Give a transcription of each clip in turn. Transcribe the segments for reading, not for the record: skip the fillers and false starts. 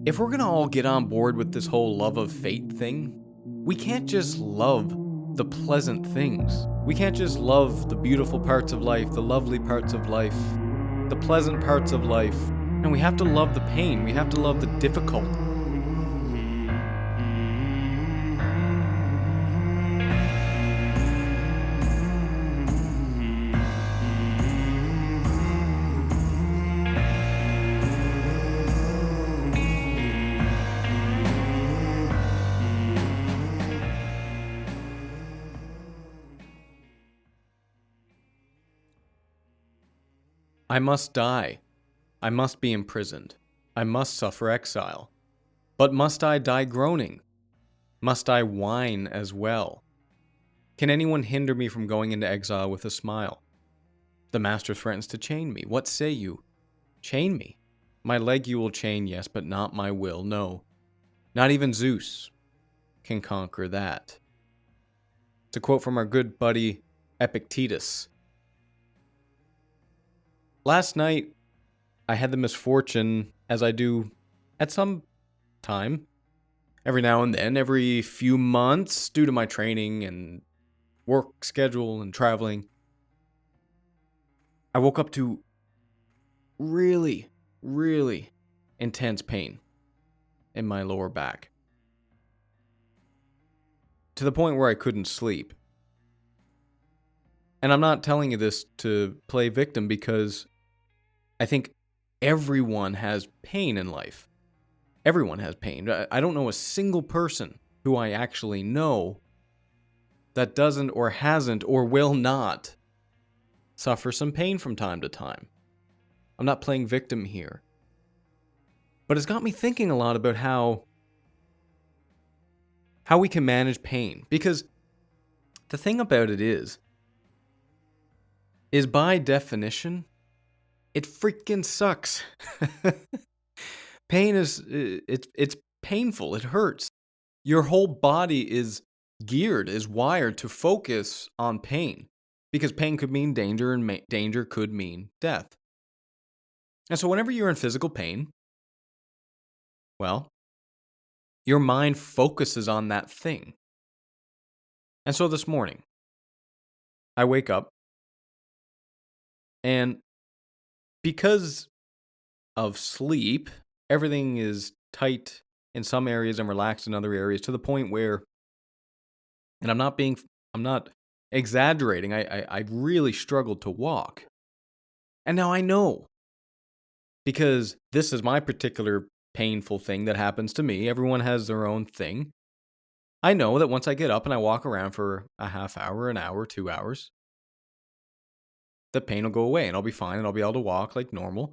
if we're gonna all get on board with this whole love of fate thing, we can't just love the pleasant things. We can't just love the beautiful parts of life, the lovely parts of life, the pleasant parts of life. And we have to love the pain. We have to love the difficult. I must die. I must be imprisoned. I must suffer exile. But must I die groaning? Must I whine as well? Can anyone hinder me from going into exile with a smile? The master threatens to chain me. What say you? Chain me. My leg you will chain, yes, but not my will, no. Not even Zeus can conquer that. It's a quote from our good buddy Epictetus. Last night, I had the misfortune, as I do at some time, every now and then, every few months, due to my training and work schedule and traveling, I woke up to really, really intense pain in my lower back. To the point where I couldn't sleep. And I'm not telling you this to play victim because I think everyone has pain in life. Everyone has pain. I don't know a single person who I actually know that doesn't or hasn't or will not suffer some pain from time to time. I'm not playing victim here. But it's got me thinking a lot about how we can manage pain. Because the thing about it is by definition, it freaking sucks. Pain it's painful. It hurts. Your whole body is wired to focus on pain. Because pain could mean danger and danger could mean death. And so whenever you're in physical pain, well, your mind focuses on that thing. And so this morning, I wake up, and because of sleep, everything is tight in some areas and relaxed in other areas to the point where, and I'm not exaggerating, I really struggled to walk. And now I know, because this is my particular painful thing that happens to me. Everyone has their own thing. I know that once I get up and I walk around for a half hour, an hour, 2 hours, the pain will go away and I'll be fine and I'll be able to walk like normal.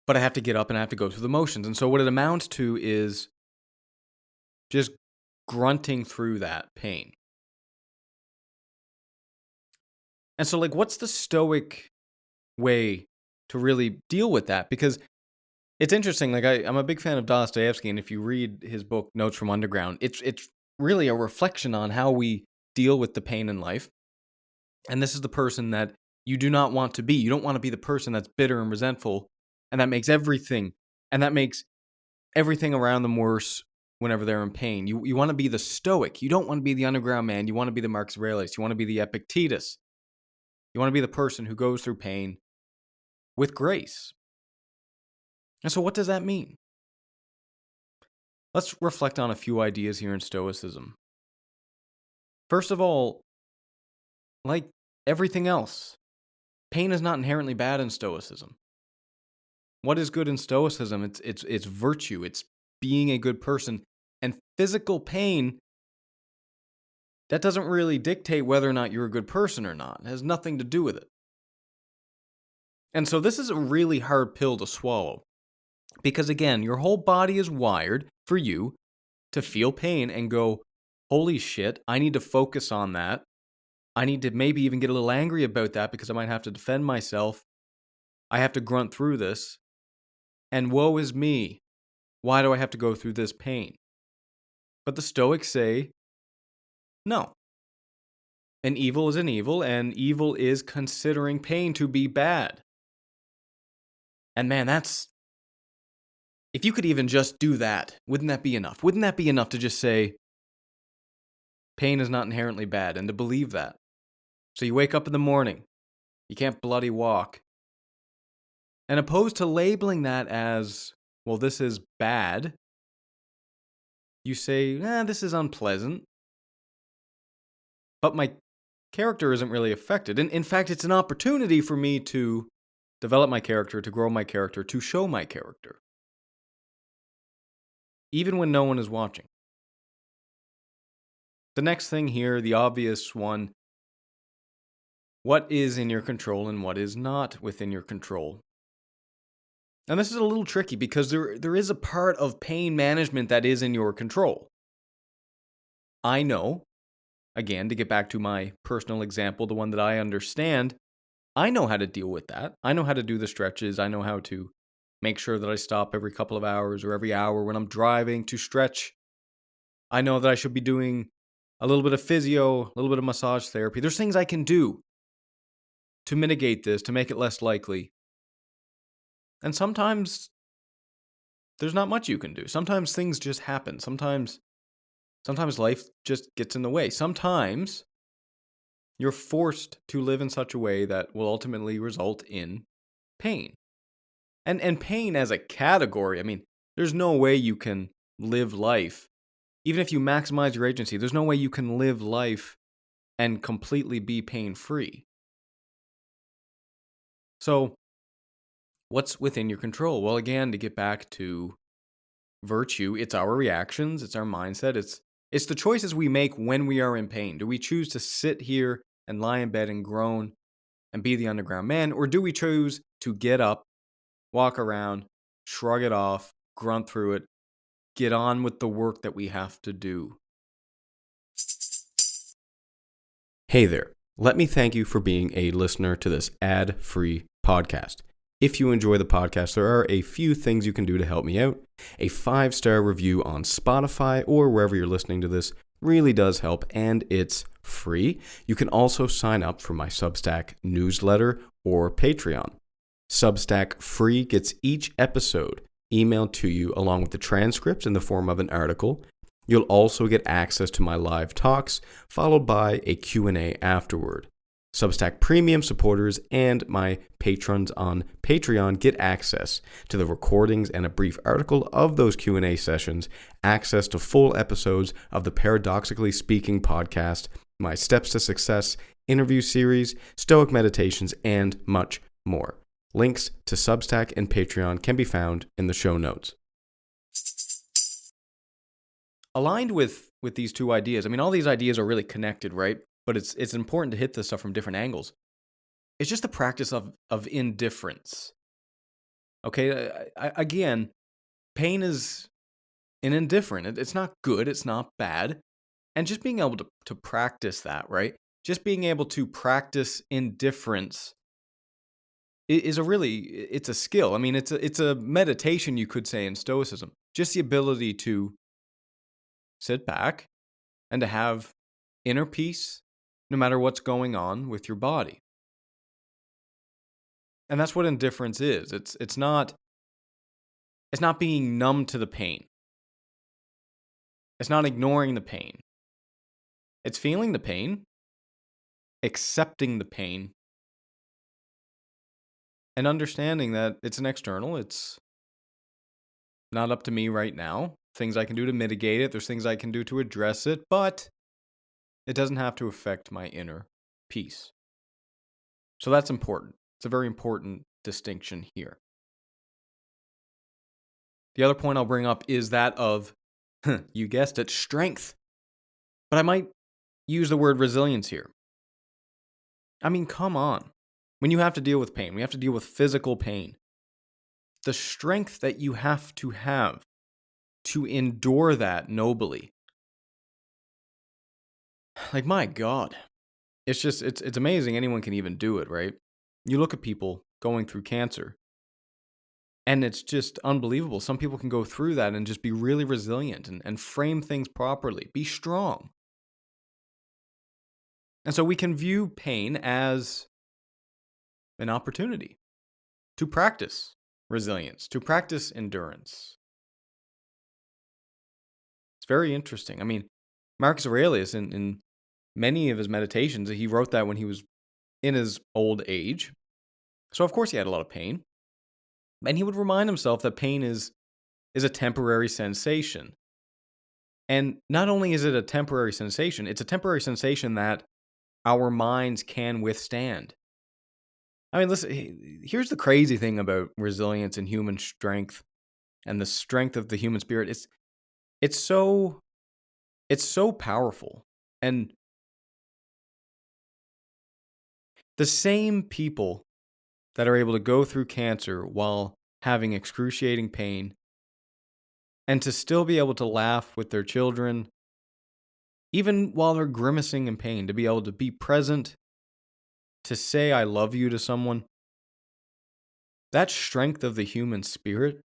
But I have to get up and I have to go through the motions. And so what it amounts to is just grunting through that pain. And so, like, what's the Stoic way to really deal with that? Because it's interesting. Like, I'm a big fan of Dostoevsky, and if you read his book Notes from Underground, it's really a reflection on how we deal with the pain in life. And this is the person that you do not want to be. You don't want to be the person that's bitter and resentful, and that makes everything around them worse whenever they're in pain. You want to be the Stoic. You don't want to be the underground man. You want to be the Marcus Aurelius. You want to be the Epictetus. You want to be the person who goes through pain with grace. And so what does that mean? Let's reflect on a few ideas here in Stoicism. First of all, like everything else, pain is not inherently bad in Stoicism. What is good in Stoicism? It's virtue. It's being a good person. And physical pain, that doesn't really dictate whether or not you're a good person or not. It has nothing to do with it. And so this is a really hard pill to swallow. Because again, your whole body is wired for you to feel pain and go, holy shit, I need to focus on that. I need to maybe even get a little angry about that because I might have to defend myself. I have to grunt through this. And woe is me. Why do I have to go through this pain? But the Stoics say, no. An evil is an evil, and evil is considering pain to be bad. And man, that's If you could even just do that, wouldn't that be enough? Wouldn't that be enough to just say, pain is not inherently bad, and to believe that? So you wake up in the morning, you can't bloody walk. And opposed to labeling that as, well, this is bad, you say, this is unpleasant. But my character isn't really affected. And in fact, it's an opportunity for me to develop my character, to grow my character, to show my character. Even when no one is watching. The next thing here, the obvious one, what is in your control and what is not within your control? And this is a little tricky because there is a part of pain management that is in your control. I know, again, to get back to my personal example, the one that I understand, I know how to deal with that. I know how to do the stretches. I know how to make sure that I stop every couple of hours or every hour when I'm driving to stretch. I know that I should be doing a little bit of physio, a little bit of massage therapy. There's things I can do to mitigate this, to make it less likely. And sometimes there's not much you can do. Sometimes things just happen. Sometimes life just gets in the way. Sometimes you're forced to live in such a way that will ultimately result in pain. And pain as a category, I mean, there's no way you can live life, even if you maximize your agency, there's no way you can live life and completely be pain-free. So, what's within your control? Well, again, to get back to virtue, it's our reactions, it's our mindset, it's the choices we make when we are in pain. Do we choose to sit here and lie in bed and groan and be the underground man, or do we choose to get up, walk around, shrug it off, grunt through it, get on with the work that we have to do? Hey there. Let me thank you for being a listener to this ad-free podcast. If you enjoy the podcast, there are a few things you can do to help me out. A 5-star review on Spotify or wherever you're listening to this really does help, and it's free. You can also sign up for my Substack newsletter or Patreon. Substack free gets each episode emailed to you along with the transcripts in the form of an article. You'll also get access to my live talks, followed by a Q&A afterward. Substack Premium supporters and my patrons on Patreon get access to the recordings and a brief article of those Q&A sessions, access to full episodes of the Paradoxically Speaking podcast, my Steps to Success interview series, Stoic meditations, and much more. Links to Substack and Patreon can be found in the show notes. Aligned with these two ideas, I mean, all these ideas are really connected, right? But it's important to hit this stuff from different angles. It's just the practice of indifference. Okay, again, pain is an indifferent. It's not good. It's not bad. And just being able to practice that, right? Just being able to practice indifference is it's a skill. I mean, it's a meditation, you could say, in Stoicism. Just the ability to sit back and to have inner peace no matter what's going on with your body. And that's what indifference is. It's not being numb to the pain. It's not ignoring the pain. It's feeling the pain, accepting the pain, and understanding that it's an external. It's not up to me right now. Things I can do to mitigate it. There's things I can do to address it, but it doesn't have to affect my inner peace. So that's important. It's a very important distinction here. The other point I'll bring up is that of, you guessed it, strength. But I might use the word resilience here. I mean, come on. When you have to deal with pain, we have to deal with physical pain. The strength that you have to endure that nobly. Like, my God. It's just, it's amazing anyone can even do it, right? You look at people going through cancer, and it's just unbelievable. Some people can go through that and just be really resilient and frame things properly, be strong. And so we can view pain as an opportunity to practice resilience, to practice endurance, It's very interesting. I mean, Marcus Aurelius, in many of his meditations, he wrote that when he was in his old age. So, of course, he had a lot of pain. And he would remind himself that pain is a temporary sensation. And not only is it a temporary sensation, it's a temporary sensation that our minds can withstand. I mean, listen, here's the crazy thing about resilience and human strength and the strength of the human spirit. It's so it's so powerful. And the same people that are able to go through cancer while having excruciating pain and to still be able to laugh with their children, even while they're grimacing in pain, to be able to be present, to say I love you to someone, that strength of the human spirit,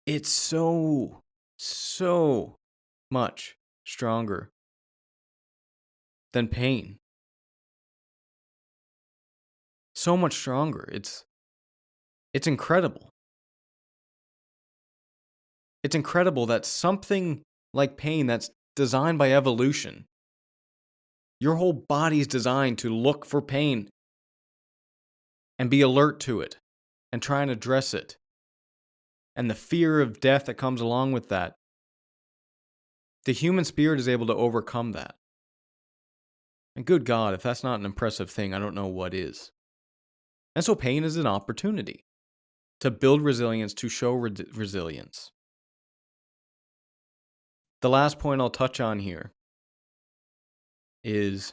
it's so much stronger than pain. So much stronger. It's incredible. It's incredible that something like pain that's designed by evolution, your whole body's designed to look for pain and be alert to it and try and address it. And the fear of death that comes along with that. The human spirit is able to overcome that. And good God, if that's not an impressive thing, I don't know what is. And so pain is an opportunity to build resilience, to show resilience. The last point I'll touch on here is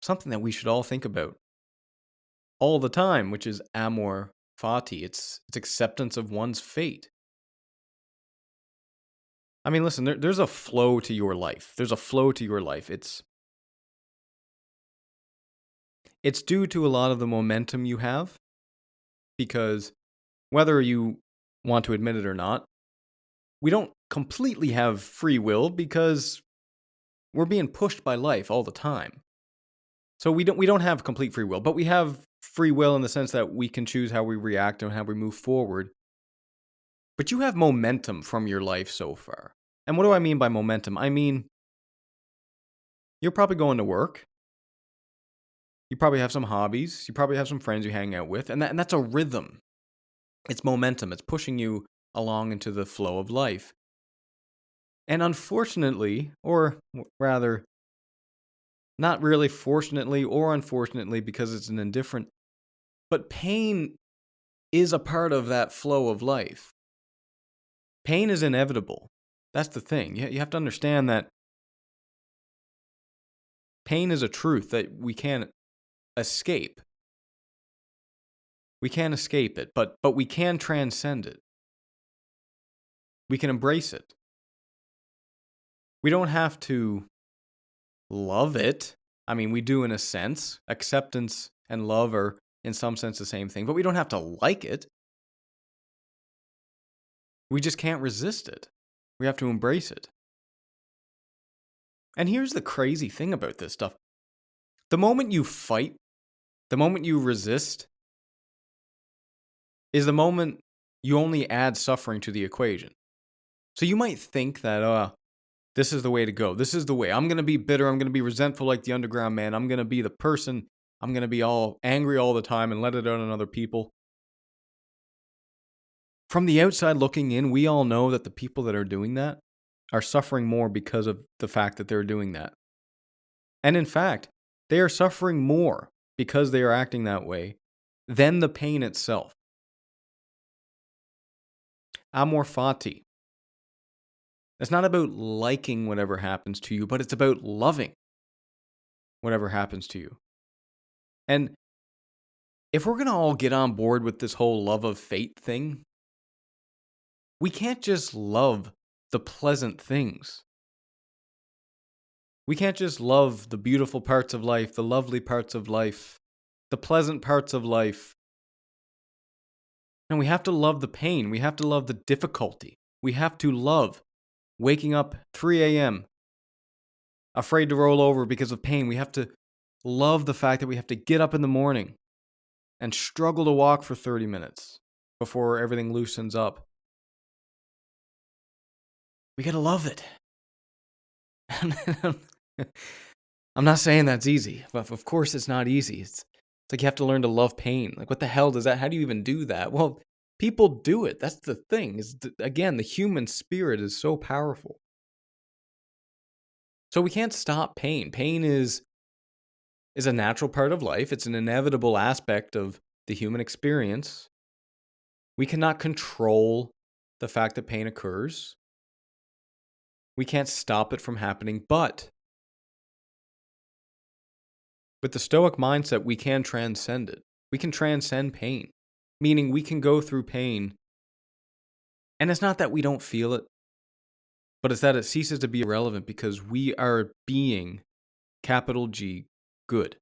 something that we should all think about all the time, which is amor fati. It's acceptance of one's fate. I mean, listen, there's a flow to your life. There's a flow to your life. It's due to a lot of the momentum you have, because whether you want to admit it or not, we don't completely have free will because we're being pushed by life all the time. So we don't have complete free will, but we have free will in the sense that we can choose how we react and how we move forward. But you have momentum from your life so far. And what do I mean by momentum? I mean, you're probably going to work. You probably have some hobbies. You probably have some friends you hang out with. And that's a rhythm. It's momentum. It's pushing you along into the flow of life. And unfortunately, or rather, not really fortunately or unfortunately, because it's an indifferent, but pain is a part of that flow of life. Pain is inevitable. That's the thing. You have to understand that pain is a truth that we can't escape. We can't escape it, but we can transcend it. We can embrace it. We don't have to love it. I mean, we do in a sense. Acceptance and love are, in some sense, the same thing, but we don't have to like it. We just can't resist it. We have to embrace it. And here's the crazy thing about this stuff. The moment you fight, the moment you resist, is the moment you only add suffering to the equation. So you might think that, this is the way to go. This is the way. I'm going to be bitter. I'm going to be resentful like the underground man. I'm going to be the person. I'm going to be all angry all the time and let it out on other people. From the outside looking in, we all know that the people that are doing that are suffering more because of the fact that they're doing that. And in fact, they are suffering more because they are acting that way than the pain itself. Amor fati. It's not about liking whatever happens to you, but it's about loving whatever happens to you. And if we're going to all get on board with this whole love of fate thing, we can't just love the pleasant things. We can't just love the beautiful parts of life, the lovely parts of life, the pleasant parts of life. And we have to love the pain. We have to love the difficulty. We have to love waking up 3 a.m., afraid to roll over because of pain. We have to love the fact that we have to get up in the morning and struggle to walk for 30 minutes before everything loosens up. We gotta love it. I'm not saying that's easy. Of course, it's not easy. It's like you have to learn to love pain. Like, what the hell does that? How do you even do that? Well, people do it. That's the thing. Again, the human spirit is so powerful. So we can't stop pain. Pain is a natural part of life. It's an inevitable aspect of the human experience. We cannot control the fact that pain occurs. We can't stop it from happening, but with the Stoic mindset, we can transcend it. We can transcend pain, meaning we can go through pain. And it's not that we don't feel it, but it's that it ceases to be irrelevant because we are being, capital G, good.